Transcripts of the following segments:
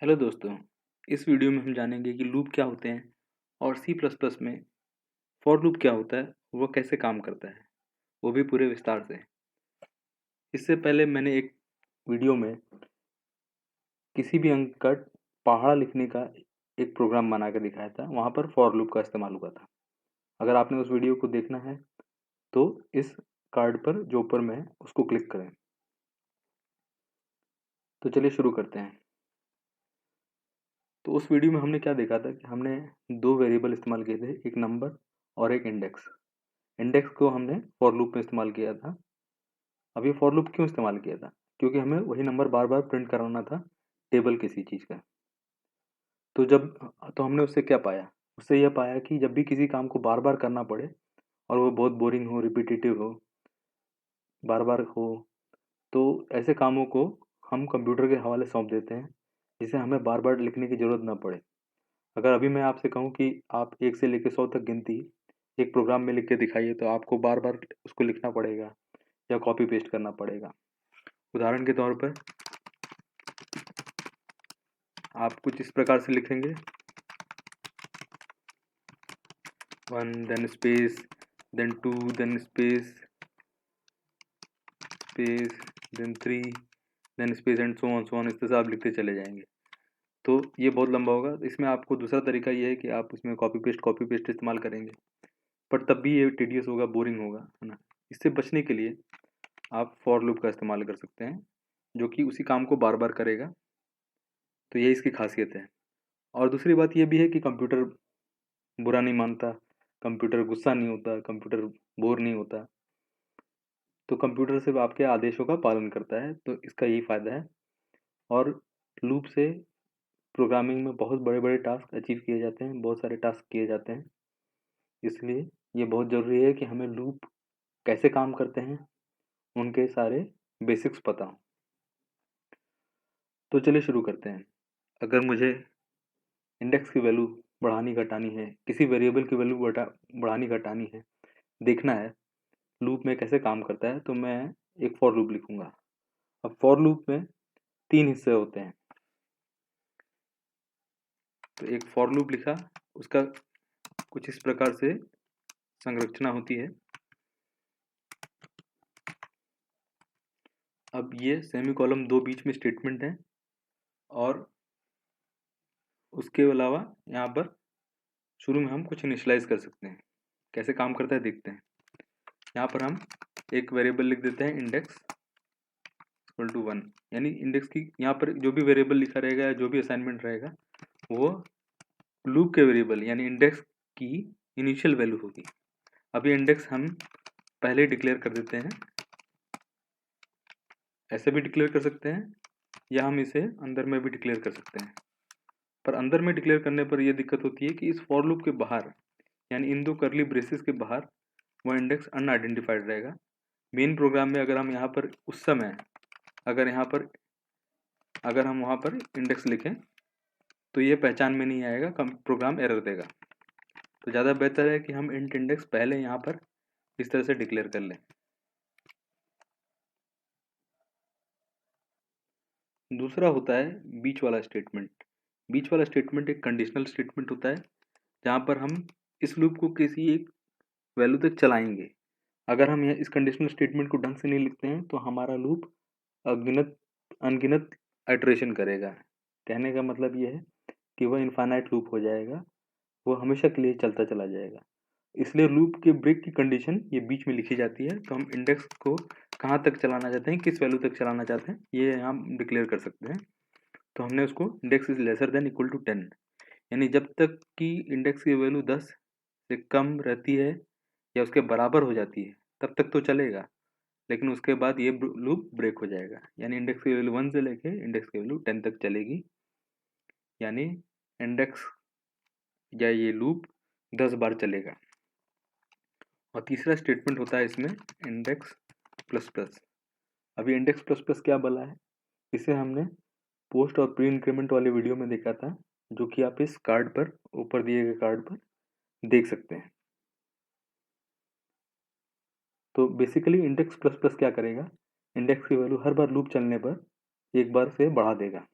Hello दोस्तों, इस video में हम जानेंगे कि लूप क्या होते हैं और सी प्लस प्लस में फॉर लूप क्या होता है, वो कैसे काम करता है, वो भी पूरे विस्तार से। इससे पहले मैंने एक वीडियो में किसी भी अंक का पहाड़ा लिखने का एक प्रोग्राम बना कर दिखाया था, वहाँ पर फॉर लूप का इस्तेमाल हुआ था। अगर आपने उस वीडियो को देखना है तो इस कार्ड पर जो ऊपर में है उसको क्लिक करें। तो चलिए शुरू करते हैं। तो उस वीडियो में हमने क्या देखा था कि हमने दो वेरिएबल इस्तेमाल किए थे, एक नंबर और एक इंडेक्स। इंडेक्स को हमने फॉर लूप में इस्तेमाल किया था। अब ये फॉर लूप क्यों इस्तेमाल किया था? क्योंकि हमें वही नंबर बार बार प्रिंट कराना था टेबल किसी चीज़ का। तो जब तो हमने उससे क्या पाया? उससे यह पाया कि जब भी किसी काम को बार बार करना पड़े और वो बहुत बोरिंग हो, रिपीटेटिव हो, बार बार हो, तो ऐसे कामों को हम कंप्यूटर के हवाले सौंप देते हैं, जिसे हमें बार बार लिखने की ज़रूरत ना पड़े। अगर अभी मैं आपसे कहूँ कि आप 1 से लेके 100 तक गिनती एक प्रोग्राम में लिख के दिखाइए, तो आपको बार बार उसको लिखना पड़ेगा या कॉपी पेस्ट करना पड़ेगा। उदाहरण के तौर पर आप कुछ इस प्रकार से लिखेंगे, 1 then space then 2 then space space then 3 then space and so on इस तरह से आप लिखते चले जाएंगे। तो ये बहुत लंबा होगा। इसमें आपको दूसरा तरीका ये है कि आप इसमें कॉपी पेस्ट इस्तेमाल करेंगे, पर तब भी ये टीडियस होगा, बोरिंग होगा, है ना। इससे बचने के लिए आप फॉर लूप का इस्तेमाल कर सकते हैं, जो कि उसी काम को बार बार करेगा। तो ये इसकी खासियत है। और दूसरी बात ये भी है कि कंप्यूटर बुरा नहीं मानता, कंप्यूटर गुस्सा नहीं होता, कंप्यूटर बोर नहीं होता। तो कंप्यूटर सिर्फ आपके आदेशों का पालन करता है, तो इसका यही फ़ायदा है। और लूप से प्रोग्रामिंग में बहुत बड़े बड़े टास्क अचीव किए जाते हैं, बहुत सारे टास्क किए जाते हैं। इसलिए ये बहुत ज़रूरी है कि हमें लूप कैसे काम करते हैं, उनके सारे बेसिक्स पता हों। तो चलिए शुरू करते हैं। अगर मुझे इंडेक्स की वैल्यू बढ़ानी घटानी है, किसी वेरिएबल की वैल्यू बढ़ानी घटानी है, देखना है लूप में कैसे काम करता है, तो मैं एक फॉर लूप लिखूंगा। अब फॉर लूप में 3 हिस्से होते हैं। तो एक फॉर लूप लिखा, उसका कुछ इस प्रकार से संरचना होती है। अब ये सेमीकोलन 2 बीच में स्टेटमेंट है, और उसके अलावा यहाँ पर शुरू में हम कुछ इनिशियलाइज कर सकते हैं। कैसे काम करता है देखते हैं। यहाँ पर हम एक वेरिएबल लिख देते हैं, इंडेक्स इक्वल टू 1। यानी इंडेक्स की यहाँ पर जो भी वेरिएबल लिखा रहेगा या जो भी असाइनमेंट रहेगा, वो लूप के वेरिएबल यानी इंडेक्स की इनिशियल वैल्यू होगी। अब ये इंडेक्स हम पहले डिक्लेयर कर देते हैं, ऐसे भी डिक्लेयर कर सकते हैं, या हम इसे अंदर में भी डिक्लेयर कर सकते हैं। पर अंदर में डिक्लेयर करने पर यह दिक्कत होती है कि इस फॉर लूप के बाहर, यानी इन दो करली ब्रेसेस के बाहर, वह इंडेक्स अनआइडेंटिफाइड रहेगा। मेन प्रोग्राम में अगर हम यहाँ पर उस समय अगर हम वहाँ पर इंडेक्स लिखें तो ये पहचान में नहीं आएगा, प्रोग्राम एरर देगा। तो ज़्यादा बेहतर है कि हम इंट इंडेक्स पहले यहाँ पर इस तरह से डिक्लेयर कर लें। दूसरा होता है बीच वाला स्टेटमेंट। बीच वाला स्टेटमेंट एक कंडीशनल स्टेटमेंट होता है, जहाँ पर हम इस लूप को किसी एक वैल्यू तक चलाएंगे। अगर हम इस कंडीशनल स्टेटमेंट को ढंग से नहीं लिखते हैं तो हमारा लूप अनगिनत अनगिनत आइटरेशन करेगा। कहने का मतलब ये है कि वह इनफाइनाइट लूप हो जाएगा, वो हमेशा के लिए चलता चला जाएगा। इसलिए लूप के ब्रेक की कंडीशन ये बीच में लिखी जाती है। तो हम इंडेक्स को कहाँ तक चलाना चाहते हैं, किस वैल्यू तक चलाना चाहते हैं, ये हम डिक्लेयर कर सकते हैं। तो हमने उसको index is lesser than equal to 10, यानी जब तक कि इंडेक्स की वैल्यू 10 से कम रहती है या उसके बराबर हो जाती है तब तक तो चलेगा, लेकिन उसके बाद ये लूप ब्रेक हो जाएगा। यानी इंडेक्स की वैल्यू 1 से लेके इंडेक्स की वैल्यू 10 तक चलेगी, यानी इंडेक्स या ये लूप 10 बार चलेगा। और तीसरा स्टेटमेंट होता है इसमें इंडेक्स प्लस प्लस। अभी इंडेक्स प्लस प्लस क्या बोला है, इसे हमने पोस्ट और प्री इंक्रीमेंट वाले वीडियो में देखा था, जो कि आप इस कार्ड पर, ऊपर दिए गए कार्ड पर देख सकते हैं। तो बेसिकली इंडेक्स प्लस प्लस क्या करेगा, इंडेक्स की वैल्यू हर बार लूप चलने पर एक बार से बढ़ा देगा।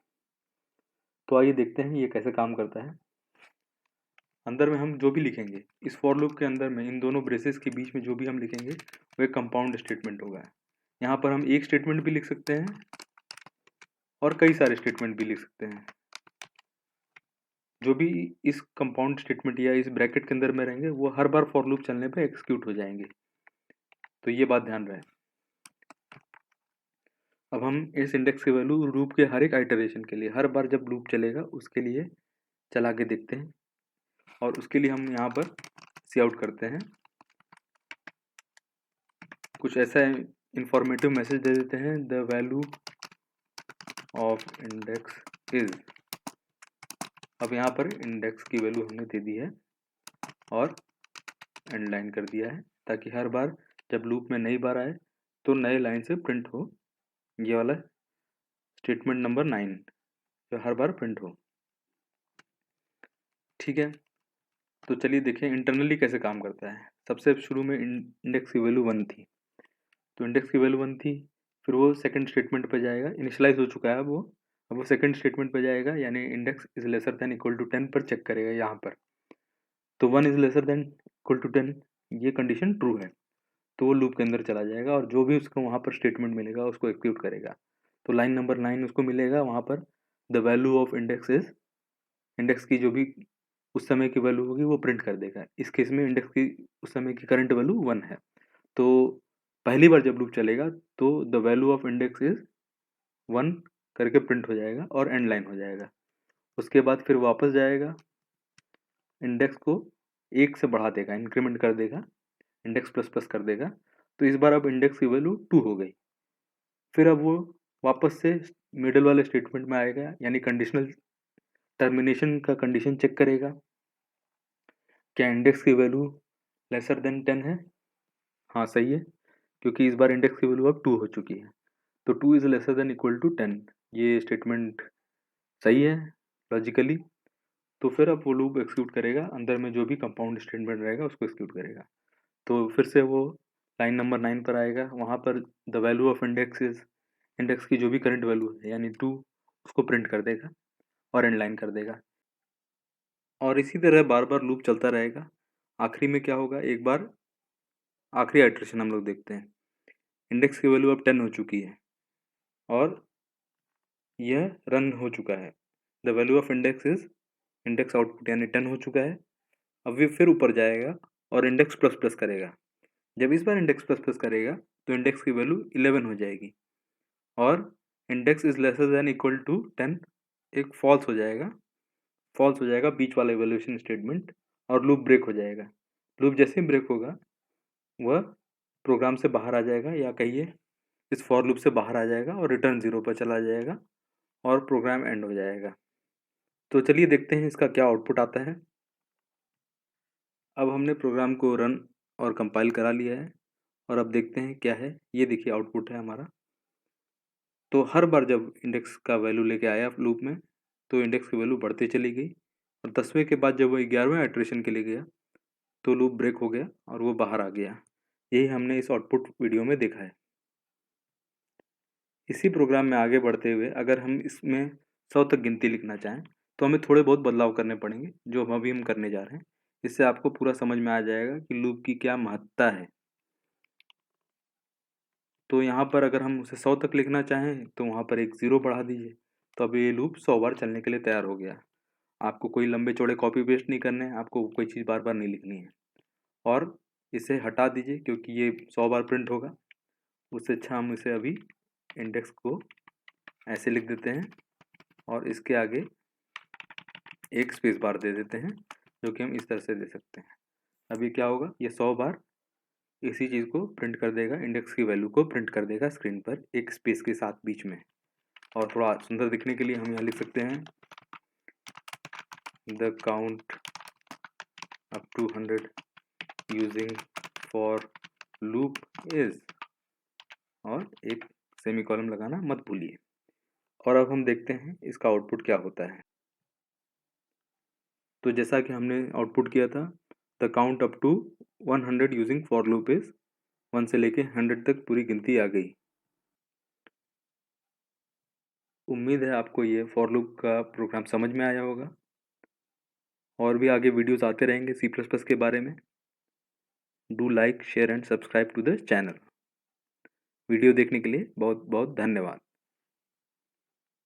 तो आइए देखते हैं ये कैसे काम करता है। अंदर में हम जो भी लिखेंगे इस फॉर लूप के अंदर में इन दोनों ब्रेसेस के बीच में जो भी हम लिखेंगे वो एक कंपाउंड स्टेटमेंट होगा। यहाँ पर हम एक स्टेटमेंट भी लिख सकते हैं और कई सारे स्टेटमेंट भी लिख सकते हैं। जो भी इस कंपाउंड स्टेटमेंट या इस ब्रैकेट के अंदर में रहेंगे वो हर बार फॉर लूप चलने पे एग्जीक्यूट हो जाएंगे। तो ये बात ध्यान रहे। अब हम इस इंडेक्स की वैल्यू लूप के हर एक आइटरेशन के लिए हर बार जब लूप चलेगा उसके लिए चला के देखते हैं और उसके लिए हम यहाँ पर सी आउट करते हैं। कुछ ऐसा इंफॉर्मेटिव मैसेज दे देते हैं, the value of index is. अब यहाँ पर इंडेक्स की वैल्यू हमने दे दी है और एंड लाइन कर दिया है ताकि हर बार जब लूप में नई बार आए तो नए लाइन से प्रिंट हो। ये वाला स्टेटमेंट नंबर 9 जो हर बार प्रिंट हो। ठीक है, तो चलिए देखें इंटरनली कैसे काम करता है। सबसे शुरू में इंडेक्स की वैल्यू 1 थी, तो इंडेक्स की वैल्यू 1 थी, फिर वो सेकंड स्टेटमेंट पे जाएगा, इनिशियलाइज हो चुका है वो। अब वो सेकंड स्टेटमेंट पे जाएगा यानी index is lesser than equal to 10 पर चेक करेगा यहाँ पर। तो 1 is lesser than equal to 10, ये कंडीशन ट्रू है तो वो लूप के अंदर चला जाएगा और जो भी उसको वहाँ पर स्टेटमेंट मिलेगा उसको एग्जीक्यूट करेगा। तो लाइन नंबर 9 उसको मिलेगा, वहाँ पर the value of index is, index की जो भी उस समय की वैल्यू होगी वो प्रिंट कर देगा। इस केस में इंडेक्स की उस समय की करंट वैल्यू 1 है, तो पहली बार जब लूप चलेगा तो the value of index is 1 करके प्रिंट हो जाएगा और एंड लाइन हो जाएगा। उसके बाद फिर वापस जाएगा, इंडेक्स को 1 से बढ़ा देगा, इंक्रीमेंट कर देगा, इंडेक्स प्लस प्लस कर देगा। तो इस बार अब इंडेक्स की वैल्यू 2 हो गई। फिर अब वो वापस से मिडल वाले स्टेटमेंट में आएगा यानी कंडीशनल टर्मिनेशन का कंडीशन चेक करेगा, क्या इंडेक्स की वैल्यू लेसर देन 10 है। हाँ सही है, क्योंकि इस बार इंडेक्स की वैल्यू अब 2 हो चुकी है। तो 2 is lesser than equal to 10, ये स्टेटमेंट सही है लॉजिकली। तो फिर अब वो लूप एक्सिक्यूट करेगा, अंदर में जो भी कंपाउंड स्टेटमेंट रहेगा उसको एक्सिक्यूट करेगा। तो फिर से वो लाइन नंबर 9 पर आएगा, वहाँ पर the value of index is, index की जो भी करंट वैल्यू है यानी 2 उसको प्रिंट कर देगा और एंड लाइन कर देगा। और इसी तरह बार बार लूप चलता रहेगा। आखिरी में क्या होगा, एक बार आखिरी आइटरेशन हम लोग देखते हैं। इंडेक्स की वैल्यू अब 10 हो चुकी है और यह रन हो चुका है। The value of index is, index output यानी 10 हो चुका है। अब ये फिर ऊपर जाएगा और इंडेक्स प्लस प्लस करेगा। जब इस बार इंडेक्स प्लस प्लस करेगा तो इंडेक्स की वैल्यू 11 हो जाएगी और index is lesser than equal to 10 एक फॉल्स हो जाएगा, फॉल्स हो जाएगा बीच वाला इवैल्यूएशन स्टेटमेंट और लूप ब्रेक हो जाएगा। लूप जैसे ही ब्रेक होगा वह प्रोग्राम से बाहर आ जाएगा या कहिए इस फॉर लूप से बाहर आ जाएगा और रिटर्न 0 पर चला जाएगा और प्रोग्राम एंड हो जाएगा। तो चलिए देखते हैं इसका क्या आउटपुट आता है। अब हमने प्रोग्राम को रन और कंपाइल करा लिया है और अब देखते हैं क्या है। ये देखिए आउटपुट है हमारा। तो हर बार जब इंडेक्स का वैल्यू लेके आया लूप में तो इंडेक्स की वैल्यू बढ़ती चली गई और 10वें के बाद जब वो 11वें आइटरेशन के लिए गया तो लूप ब्रेक हो गया और वो बाहर आ गया। यही हमने इस आउटपुट वीडियो में देखा है। इसी प्रोग्राम में आगे बढ़ते हुए अगर हम इसमें 100 तक गिनती लिखना चाहें तो हमें थोड़े बहुत बदलाव करने पड़ेंगे जो अभी हम करने जा रहे हैं। इससे आपको पूरा समझ में आ जाएगा कि लूप की क्या महत्ता है। तो यहाँ पर अगर हम उसे 100 तक लिखना चाहें तो वहाँ पर एक 0 बढ़ा दीजिए, तो अब ये लूप 100 बार चलने के लिए तैयार हो गया। आपको कोई लंबे चौड़े कॉपी पेस्ट नहीं करने हैं, आपको कोई चीज़ बार बार नहीं लिखनी है। और इसे हटा दीजिए क्योंकि ये 100 बार प्रिंट होगा। उससे अच्छा हम इसे अभी इंडेक्स को ऐसे लिख देते हैं और इसके आगे एक स्पेस बार दे देते हैं जो कि हम इस तरह से दे सकते हैं। अभी क्या होगा, ये 100 बार इसी चीज़ को प्रिंट कर देगा, इंडेक्स की वैल्यू को प्रिंट कर देगा स्क्रीन पर एक स्पेस के साथ बीच में। और थोड़ा सुंदर दिखने के लिए हम यहाँ लिख सकते हैं the count up to 100 using for loop is, और एक सेमीकोलन लगाना मत भूलिए। और अब हम देखते हैं इसका आउटपुट क्या होता है। तो जैसा कि हमने आउटपुट किया था, the count up to 100 using for loop is, 1 से लेके 100 तक पूरी गिनती आ गई। उम्मीद है आपको ये फॉर लूप का प्रोग्राम समझ में आया होगा। और भी आगे वीडियोस आते रहेंगे सी प्लस प्लस के बारे में। Do like share and subscribe to the channel. Video देखने के लिए बहुत बहुत धन्यवाद।